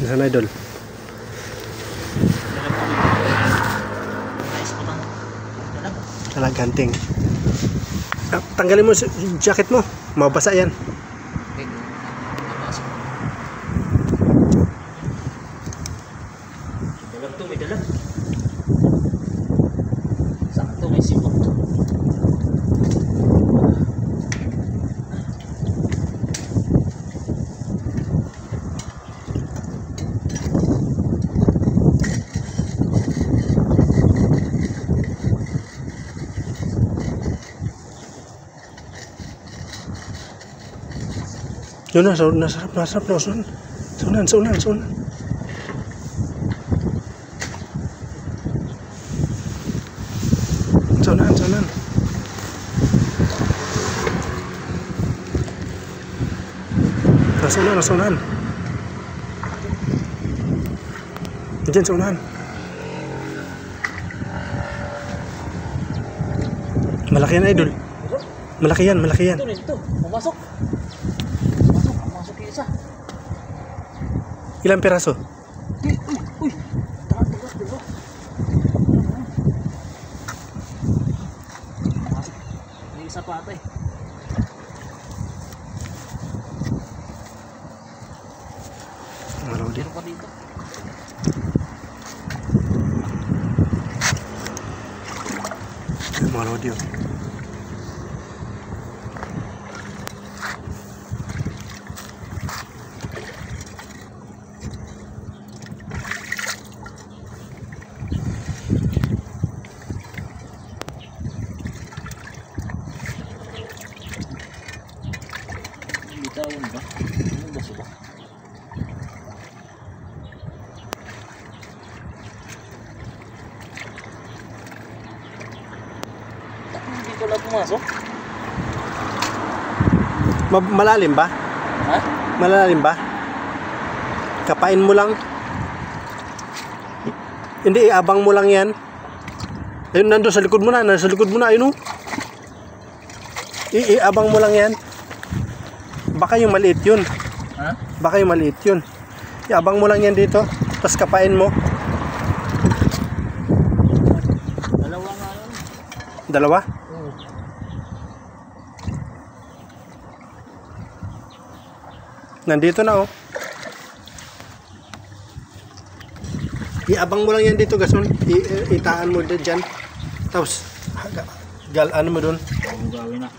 Sana idol. Dalag ganting. Tanggalin mo yung jacket mo. Mabasa yan. Dalag to, may dalag. Sakto may sipot. Yun na, nasarap na, sunan. Sunan. Sunan. Nasunan. Diyan, sunan. Malaki yan, idol. Malaki yan. Ito. Pumasok yung isa. Ilang piraso? Uy. Takas, diba? Pumasok. May isa pa ata eh. Malodi. Meron pa dito. Malodi yun. Bitawan ba? Ano ba sila? Dito lang pumasok? Malalim ba? Ha? Malalim ba? Kapain mo lang. Hindi, iabang mo lang yan. Ayun, nandun sa likod mo na. Ayun o. Iabang mo lang yan. Baka yung maliit yun. Ha? Baka yung maliit yun. Iabang mo lang yan dito. Tapos kapain mo. Dalawa nga yun. Dalawa? Oo. Nandito na oh. Iabang mo lang yan dito, Gason. Itaan mo dyan. Tapos, ano mo dun? Gawin na.